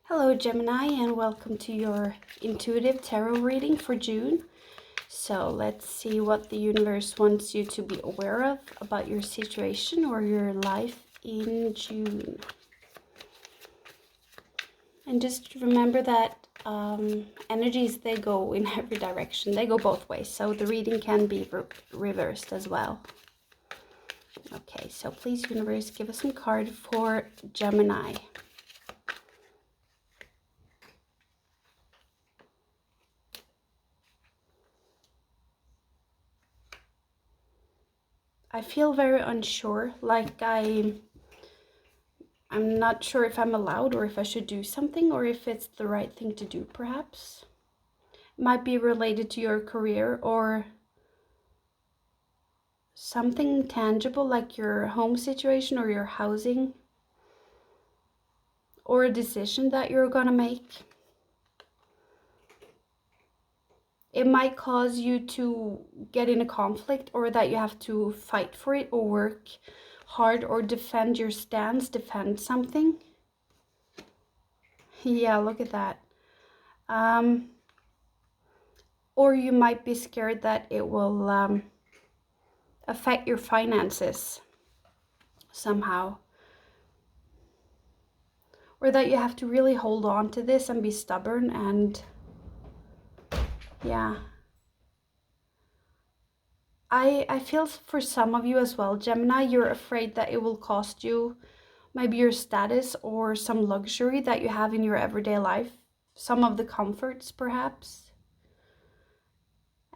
Hello Gemini, and welcome to your intuitive tarot reading for June. So let's see what the universe wants you to be aware of about your situation or your life in June. And just remember that energies, they go in every direction. They go both ways. So the reading can be reversed as well. Okay, so please universe, give us some card for Gemini. I feel very unsure, like I'm not sure if I'm allowed or if I should do something or if it's the right thing to do, perhaps. It might be related to your career or something tangible like your home situation or your housing or a decision that you're gonna make. It might cause you to get in a conflict or that you have to fight for it or work hard or defend your stance, defend something. Yeah, look at that. Or you might be scared that it will affect your finances somehow. Or that you have to really hold on to this and be stubborn and yeah. I feel for some of you as well, Gemini, you're afraid that it will cost you maybe your status or some luxury that you have in your everyday life. Some of the comforts, perhaps.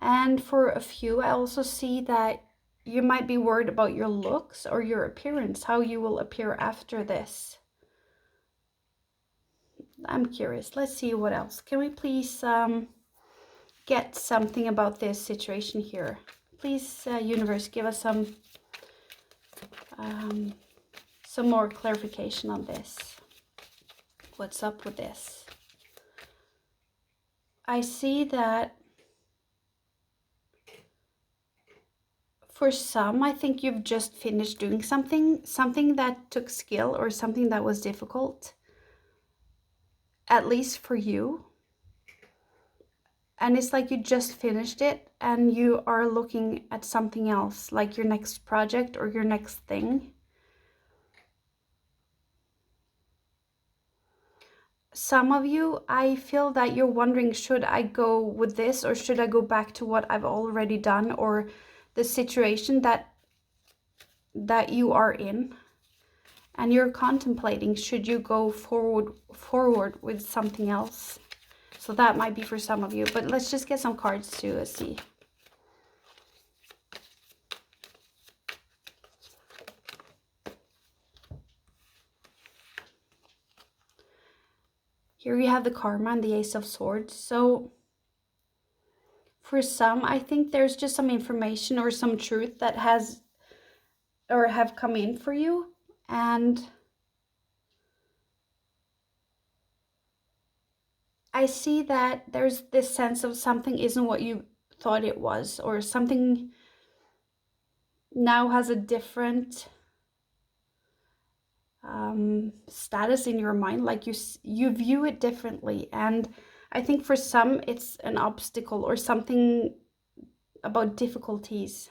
And for a few, I also see that you might be worried about your looks or your appearance, how you will appear after this. I'm curious. Let's see what else. Can we please get something about this situation here? Please, universe, give us some more clarification on this. What's up with this? I see that for some, I think you've just finished doing something that took skill or something that was difficult, at least for you. And it's like you just finished it and you are looking at something else, like your next project or your next thing. Some of you, I feel that you're wondering, should I go with this or should I go back to what I've already done or the situation that you are in? And you're contemplating, should you go forward with something else? So that might be for some of you, but let's just get some cards to see. Here you have the Karma and the Ace of Swords. So for some, I think there's just some information or some truth that has or have come in for you. And I see that there's this sense of something isn't what you thought it was, or something now has a different status in your mind, like you view it differently. And I think for some it's an obstacle or something about difficulties.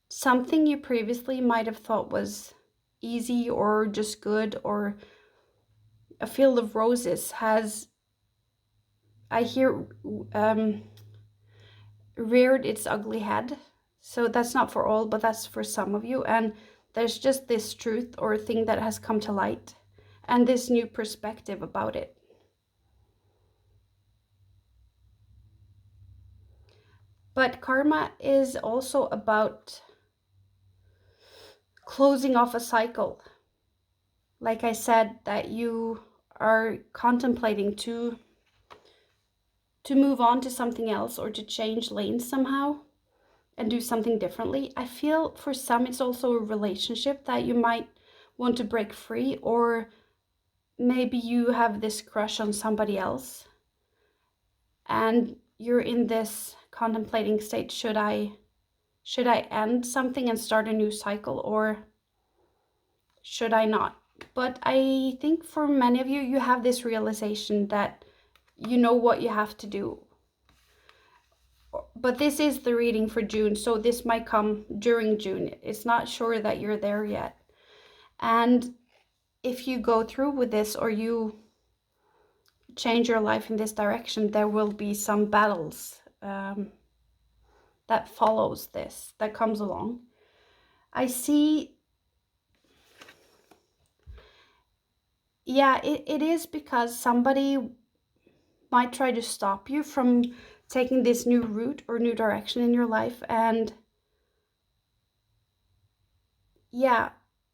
Something you previously might have thought was easy or just good or a field of roses has, I hear, reared its ugly head. So that's not for all, but that's for some of you. And there's just this truth or thing that has come to light and this new perspective about it. But karma is also about closing off a cycle. Like I said, that you are contemplating to move on to something else or to change lanes somehow and do something differently. I feel for some it's also a relationship that you might want to break free, or maybe you have this crush on somebody else and you're in this contemplating state. Should I end something and start a new cycle, or should I not? But I think for many of you, you have this realization that you know what you have to do. But this is the reading for June, so this might come during June. It's not sure that you're there yet. And if you go through with this, or you change your life in this direction, there will be some battles that follows this, that comes along. I see, yeah, it is because somebody might try to stop you from taking this new route or new direction in your life. And yeah,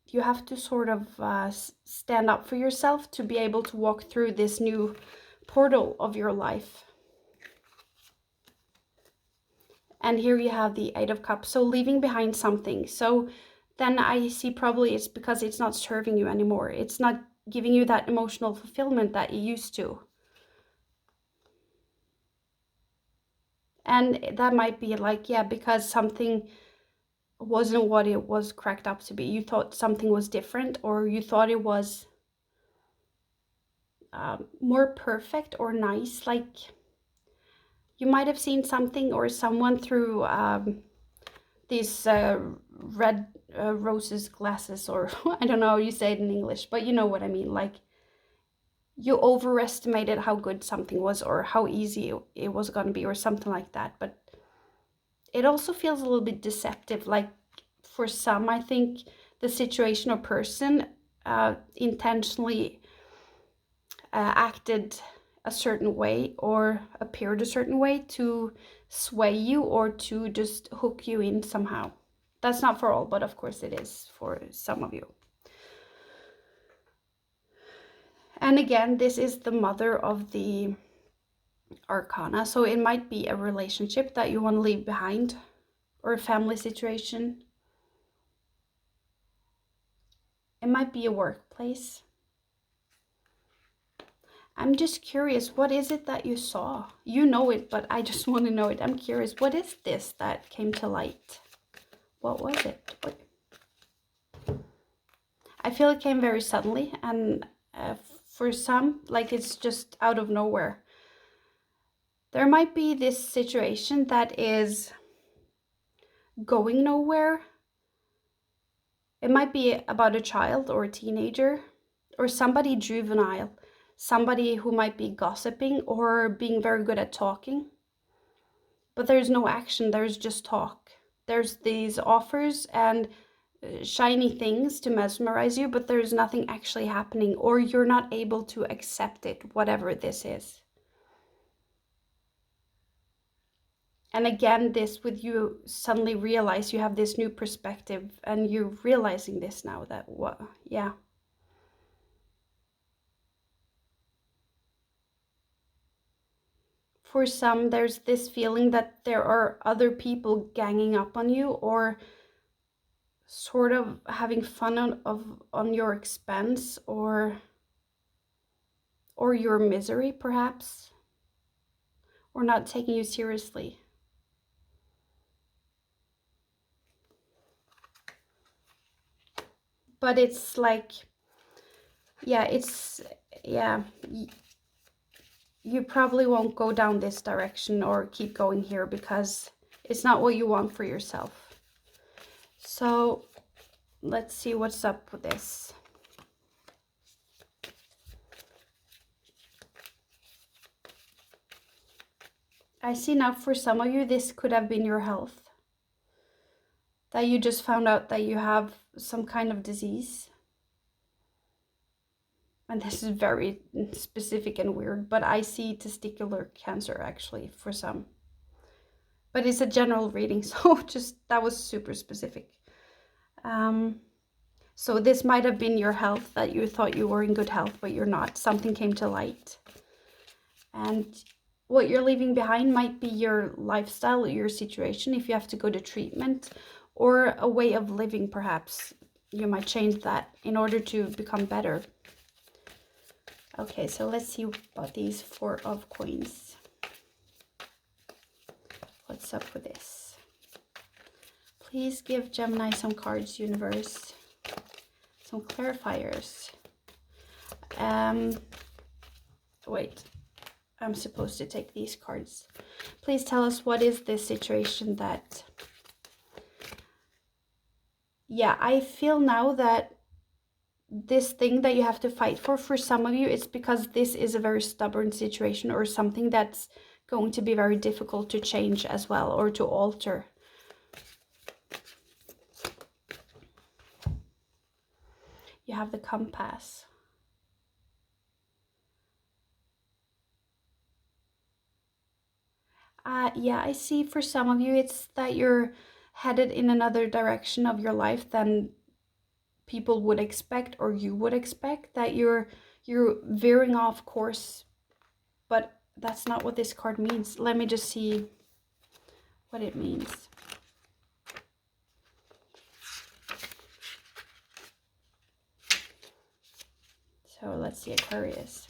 you have to sort of stand up for yourself to be able to walk through this new portal of your life. And here you have the Eight of Cups, so leaving behind something. So then I see probably it's because it's not serving you anymore. It's not giving you that emotional fulfillment that you used to. And that might be like, yeah, because something wasn't what it was cracked up to be. You thought something was different, or you thought it was more perfect or nice. Like you might have seen something or someone through these red roses glasses, or I don't know how you say it in English, but you know what I mean. Like you overestimated how good something was, or how easy it was going to be, or something like that. But it also feels a little bit deceptive. Like for some, I think the situation or person intentionally acted a certain way or appeared a certain way to sway you or to just hook you in somehow. That's not for all, but of course it is for some of you. And again, this is the mother of the arcana, so it might be a relationship that you want to leave behind, or a family situation. It might be a workplace. I'm just curious, what is it that you saw? You know it, but I just want to know it. I'm curious, what is this that came to light? What was it? I feel it came very suddenly, and for some, like it's just out of nowhere. There might be this situation that is going nowhere. It might be about a child or a teenager, or somebody juvenile, somebody who might be gossiping or being very good at talking. But there's no action, there's just talk. There's these offers and shiny things to mesmerize you, but there's nothing actually happening, or you're not able to accept it, whatever this is. And again, this with you suddenly realize you have this new perspective, and you're realizing this now, that what, yeah. For some, there's this feeling that there are other people ganging up on you, or sort of having fun on your expense, or your misery perhaps, or not taking you seriously. But it's like, yeah, it's, yeah, you probably won't go down this direction or keep going here, because it's not what you want for yourself. So let's see what's up with this. I see now for some of you, this could have been your health. That you just found out that you have some kind of disease. And this is very specific and weird, but I see testicular cancer actually for some. But it's a general reading, so just, that was super specific. So this might have been your health, that you thought you were in good health, but you're not. Something came to light. And what you're leaving behind might be your lifestyle or your situation, if you have to go to treatment, or a way of living perhaps. You might change that in order to become better. Okay, so let's see about these Four of Coins. What's up with this? Please give Gemini some cards, universe. Some clarifiers. Wait, I'm supposed to take these cards. Please tell us, what is this situation that... Yeah, I feel now that this thing that you have to fight for some of you, it's because this is a very stubborn situation or something that's going to be very difficult to change as well, or to alter. You have the compass. Yeah, I see for some of you it's that you're headed in another direction of your life than people would expect, or you would expect, that you're veering off course, but that's not what this card means. Let me just see what it means. So let's see, Aquarius.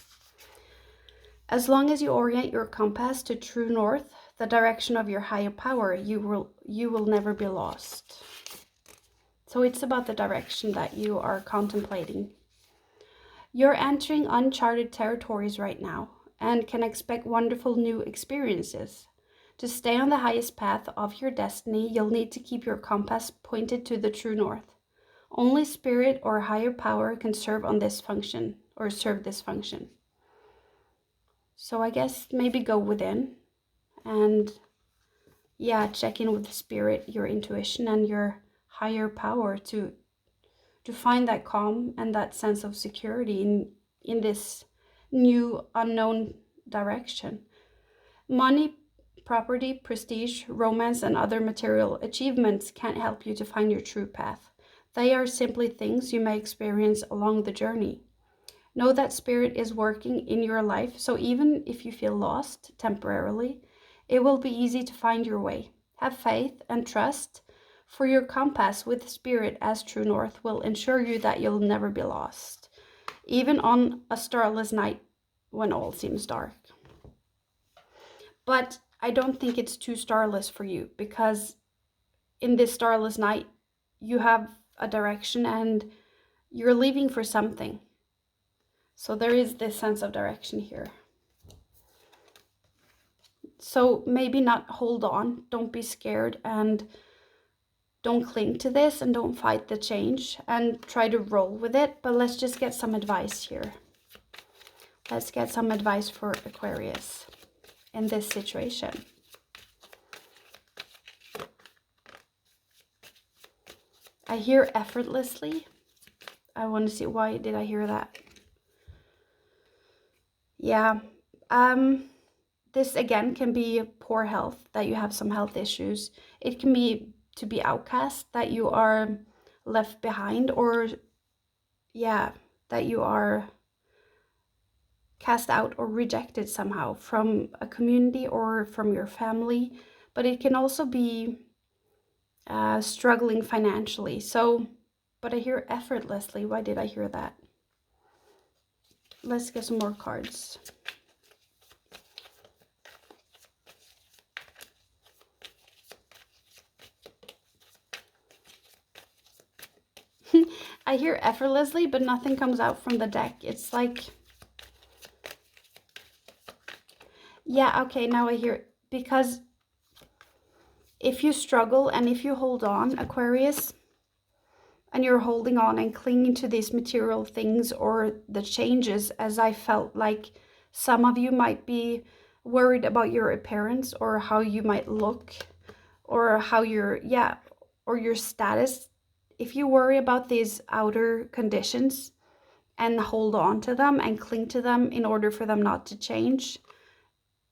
As long as you orient your compass to true north, the direction of your higher power, you will never be lost. So it's about the direction that you are contemplating. You're entering uncharted territories right now and can expect wonderful new experiences. To stay on the highest path of your destiny, you'll need to keep your compass pointed to the true north. Only spirit or higher power can serve this function. So I guess maybe go within and check in with the spirit, your intuition, and your higher power to find that calm and that sense of security in this new unknown direction. Money, property, prestige, romance, and other material achievements can't help you to find your true path. They are simply things you may experience along the journey. Know that spirit is working in your life, so even if you feel lost temporarily, it will be easy to find your way. Have faith and trust, for your compass with spirit as true north will ensure you that you'll never be lost, even on a starless night when all seems dark. But I don't think it's too starless for you, because in this starless night, you have a direction and you're leaving for something. So there is this sense of direction here. So maybe not hold on, don't be scared, and don't cling to this, and don't fight the change, and try to roll with it. But let's just get some advice here. Let's get some advice for Aquarius in this situation. I hear effortlessly. I want to see, why did I hear that? Yeah. This again can be poor health, that you have some health issues. It can be to be outcast, that you are left behind, or that you are cast out or rejected somehow from a community or from your family. But it can also be struggling financially. So, but I hear effortlessly. Why did I hear that? Let's get some more cards. I hear effortlessly, but nothing comes out from the deck. It's like, yeah, okay, now I hear, because if you struggle and if you hold on, Aquarius, and you're holding on and clinging to these material things or the changes, as I felt like some of you might be worried about your appearance or how you might look, or how or your status. If you worry about these outer conditions and hold on to them and cling to them in order for them not to change,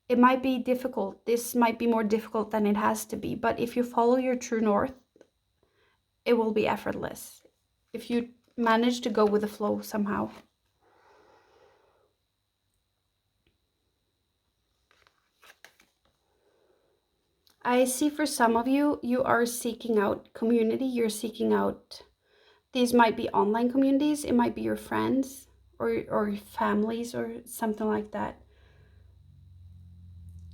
it might be difficult. This might be more difficult than it has to be. But if you follow your true north, it will be effortless. If you manage to go with the flow somehow. I see for some of you, you are seeking out community. You're seeking out, these might be online communities. It might be your friends or families or something like that.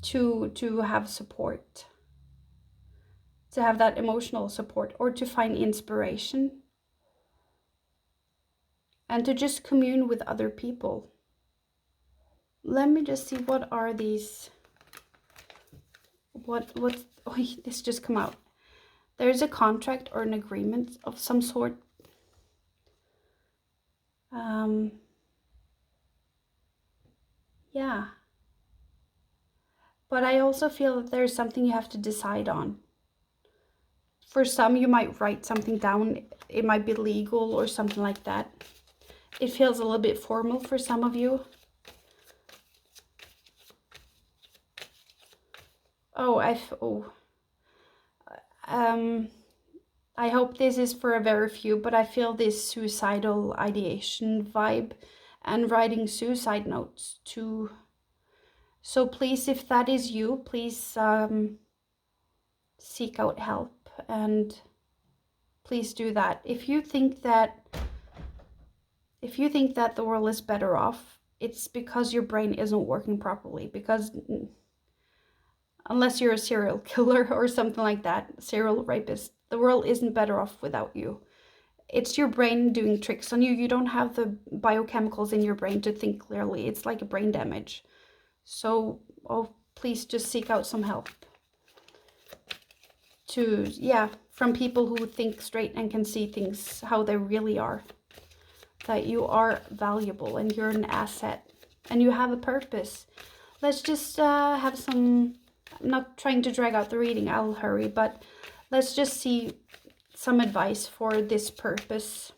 To have support. To have that emotional support, or to find inspiration. and to just commune with other people. Let me just see, what are these? Oh, this just come out. There's a contract or an agreement of some sort. Yeah. But I also feel that there's something you have to decide on. For some, you might write something down. It might be legal or something like that. It feels a little bit formal for some of you. I hope this is for a very few, but I feel this suicidal ideation vibe and writing suicide notes too. So please, if that is you, please seek out help, and please do that. If you think that the world is better off, it's because your brain isn't working properly. Because unless you're a serial killer or something like that, serial rapist, the world isn't better off without you. It's your brain doing tricks on you. You don't have the biochemicals in your brain to think clearly. It's like a brain damage. So, please just seek out some help. From people who think straight and can see things how they really are. That you are valuable and you're an asset and you have a purpose. Let's just have some, I'm not trying to drag out the reading, I'll hurry, but let's just see some advice for this purpose,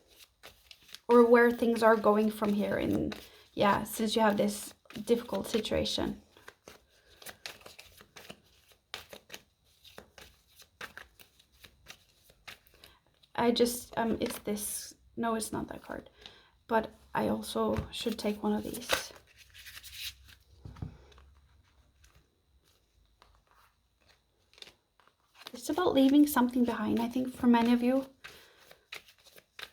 or where things are going from here since you have this difficult situation. It's this, no, it's not that card, but I also should take one of these. It's about leaving something behind, I think, for many of you.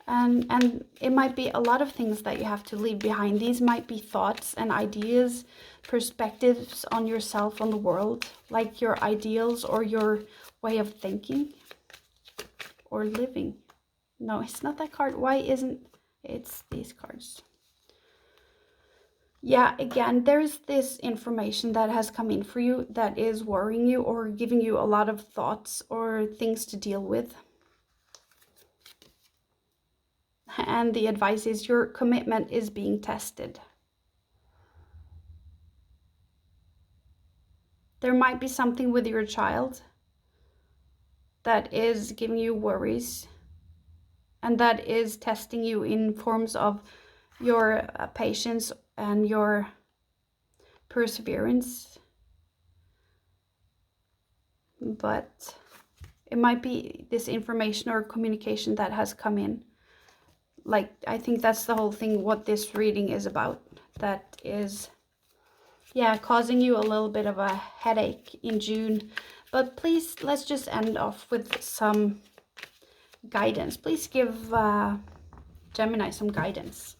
And it might be a lot of things that you have to leave behind. These might be thoughts and ideas, perspectives on yourself, on the world, like your ideals or your way of thinking or living. No, it's not that card. Why isn't it's these cards? Yeah, again, there's this information that has come in for you that is worrying you or giving you a lot of thoughts or things to deal with. And the advice is your commitment is being tested. There might be something with your child that is giving you worries, and that is testing you in forms of your patience and your perseverance. But it might be this information or communication that has come in. Like, I think that's the whole thing, what this reading is about. That is, causing you a little bit of a headache in June. But please, let's just end off with some guidance. Please give Gemini some guidance.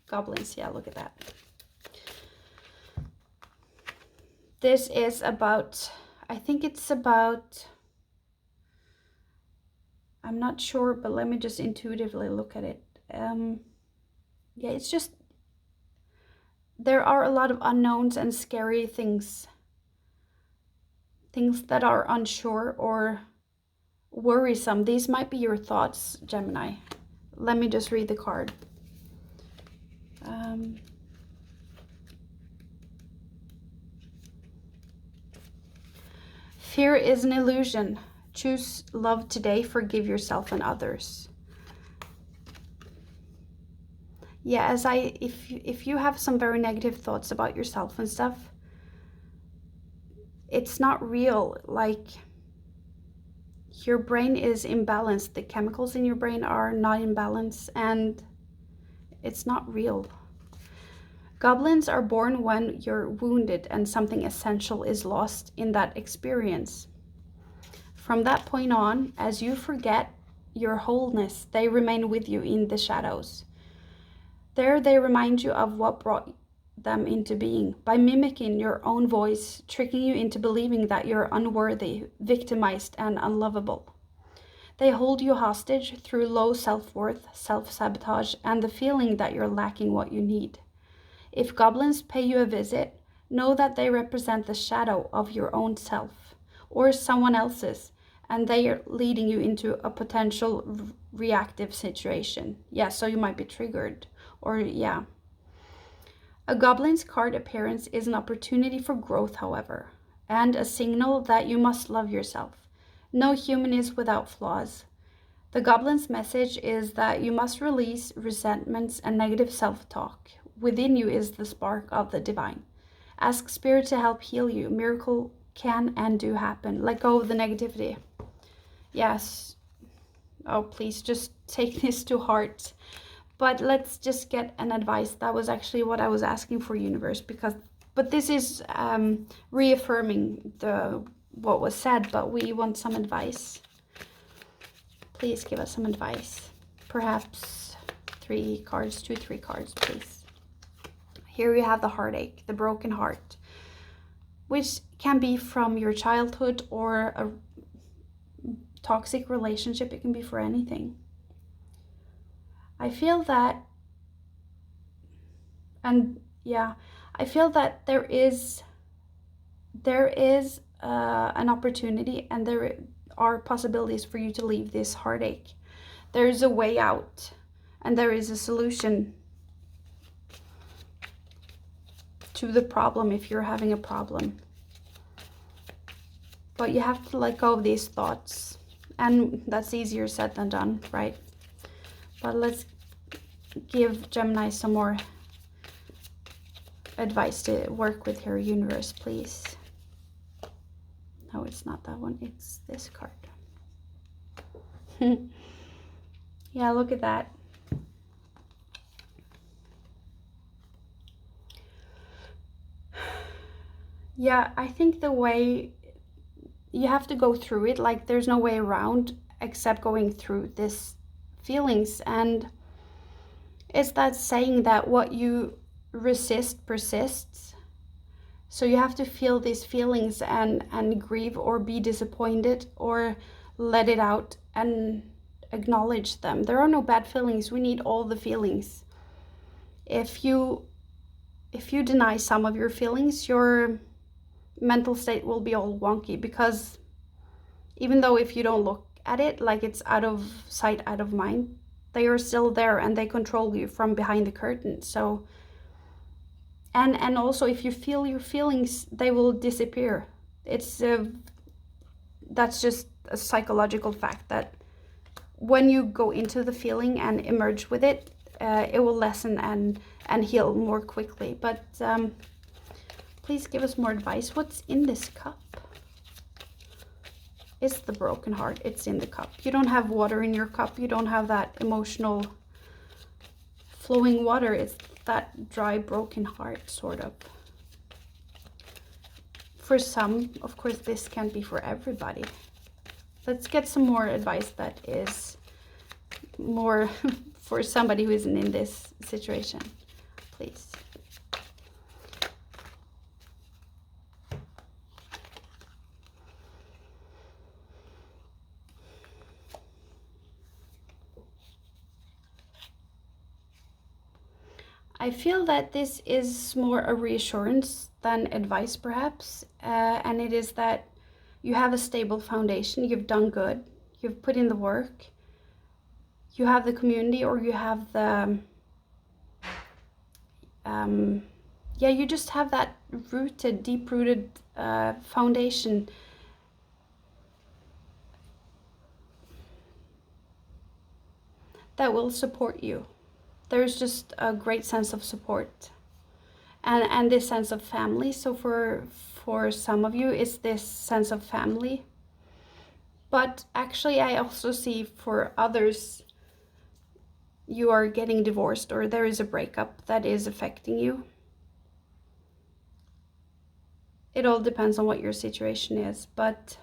Goblins, yeah, look at that. This is about, I think it's about, I'm not sure, but let me just intuitively look at it. It's just, there are a lot of unknowns and scary things that are unsure or worrisome. These might be your thoughts, Gemini. Let me just read the card. Fear is an illusion. Choose love today. Forgive yourself and others. Yeah, if you have some very negative thoughts about yourself and stuff, it's not real. Like, your brain is imbalanced. The chemicals in your brain are not in balance, and it's not real. Goblins are born when you're wounded and something essential is lost in that experience. From that point on, as you forget your wholeness, they remain with you in the shadows. There they remind you of what brought them into being, by mimicking your own voice, tricking you into believing that you're unworthy, victimized, and unlovable. They hold you hostage through low self-worth, self-sabotage, and the feeling that you're lacking what you need. If goblins pay you a visit, know that they represent the shadow of your own self or someone else's, and they are leading you into a potential reactive situation. Yeah, so you might be triggered, or yeah. A goblin's card appearance is an opportunity for growth, however, and a signal that you must love yourself. No human is without flaws. The goblin's message is that you must release resentments and negative self-talk. Within you is the spark of the divine. Ask Spirit to help heal you. Miracle can and do happen. Let go of the negativity. Yes. Oh, please just take this to heart. But let's just get an advice. That was actually what I was asking for, universe, but this is reaffirming what was said, but we want some advice. Please give us some advice. Perhaps 3 cards, 2, 3 cards, please. Here we have the heartache, the broken heart, which can be from your childhood or a toxic relationship. It can be for anything. I feel that, and yeah, I feel that there is an opportunity, and there are possibilities for you to leave this heartache. There is a way out, and there is a solution to the problem if you're having a problem. But you have to let go of these thoughts, and that's easier said than done, right? But let's give Gemini some more advice to work with here, universe, please. No, it's not that one. It's this card. Yeah, look at that. Yeah, I think the way you have to go through it, like there's no way around except going through this feelings. And it's that saying that what you resist persists. So you have to feel these feelings and grieve or be disappointed or let it out and acknowledge them. There are no bad feelings. We need all the feelings. If you deny some of your feelings, your mental state will be all wonky, because even though if you don't look at it, like it's out of sight, out of mind, they are still there and they control you from behind the curtain. So and also if you feel your feelings, they will disappear. It's that's just a psychological fact that when you go into the feeling and emerge with it, it will lessen and heal more quickly. But please give us more advice. What's in this cup? It's the broken heart. It's in the cup. You don't have water in your cup. You don't have that emotional flowing water. It's that dry, broken heart, sort of. For some, of course, this can't be for everybody. Let's get some more advice that is more for somebody who isn't in this situation, please. I feel that this is more a reassurance than advice, perhaps, and it is that you have a stable foundation. You've done good. You've put in the work. You have the community, or you have the yeah, you just have that rooted, deep-rooted foundation that will support you. There's just a great sense of support and this sense of family. So for some of you, it's this sense of family. But actually, I also see for others, you are getting divorced, or there is a breakup that is affecting you. It all depends on what your situation is. But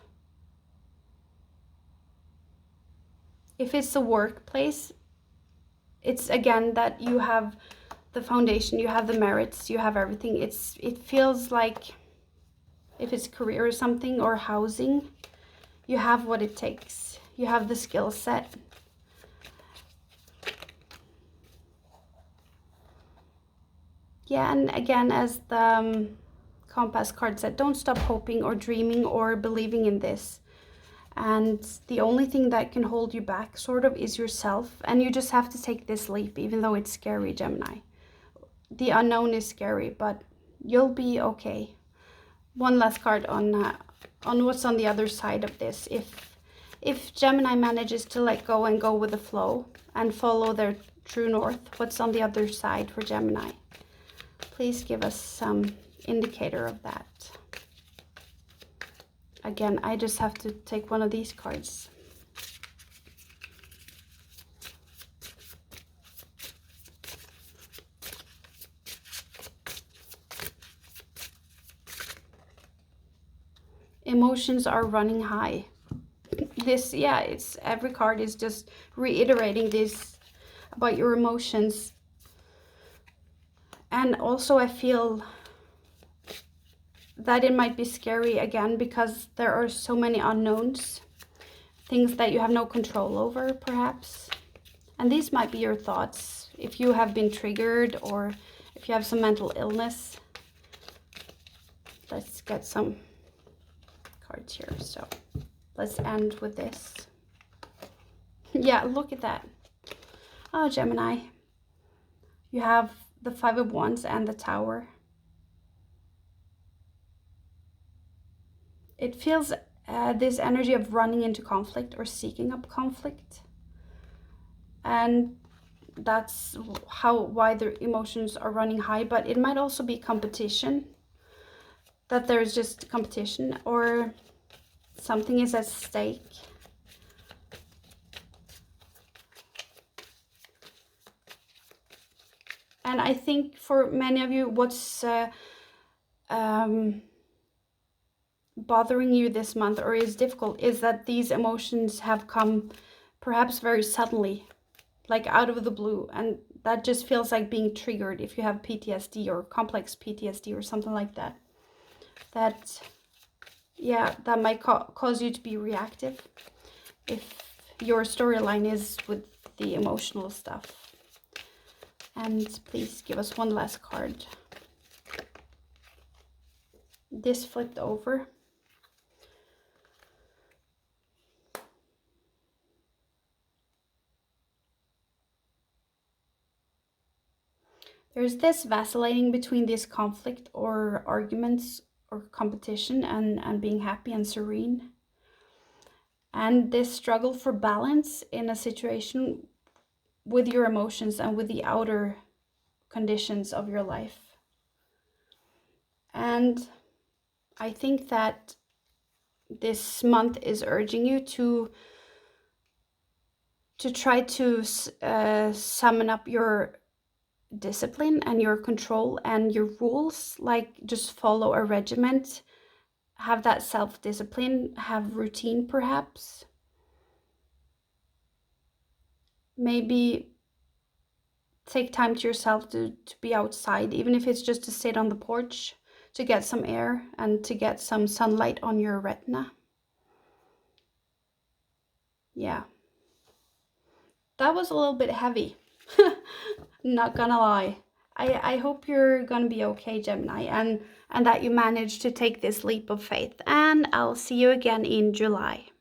if it's the workplace, it's again that you have the foundation, you have the merits, you have everything. It feels like if it's career or something, or housing, you have what it takes. you have the skill set. Yeah, and again, as the compass card said, don't stop hoping or dreaming or believing in this. And the only thing that can hold you back sort of is yourself. And you just have to take this leap, even though it's scary, Gemini. The unknown is scary, but you'll be okay. One last card on what's on the other side of this. If Gemini manages to let go and go with the flow and follow their true north, what's on the other side for Gemini? Please give us some indicator of that. Again, I just have to take one of these cards. Emotions are running high. This, yeah, it's every card is just reiterating this about your emotions. And also I feel that it might be scary again because there are so many unknowns, things that you have no control over perhaps. And these might be your thoughts if you have been triggered or if you have some mental illness. Let's get some cards here. So let's end with this. Yeah, look at that. Oh, Gemini, you have the Five of Wands and the Tower. It feels this energy of running into conflict or seeking up conflict. And that's why the emotions are running high, but it might also be competition, that there's just competition or something is at stake. And I think for many of you, what's bothering you this month or is difficult is that these emotions have come perhaps very suddenly, like out of the blue, and that just feels like being triggered if you have PTSD or complex PTSD or something like that. That, yeah, that might cause you to be reactive if your storyline is with the emotional stuff. And please give us one last card. This flipped over. There's this vacillating between this conflict or arguments or competition and being happy and serene. And this struggle for balance in a situation with your emotions and with the outer conditions of your life. And I think that this month is urging you to try to summon up your discipline and your control and your rules, like just follow a regiment, have that self-discipline, have routine perhaps. Maybe take time to yourself to be outside, even if it's just to sit on the porch, to get some air and to get some sunlight on your retina. Yeah. That was a little bit heavy. Not gonna lie. I hope you're gonna be okay, Gemini, and that you managed to take this leap of faith. And I'll see you again in July.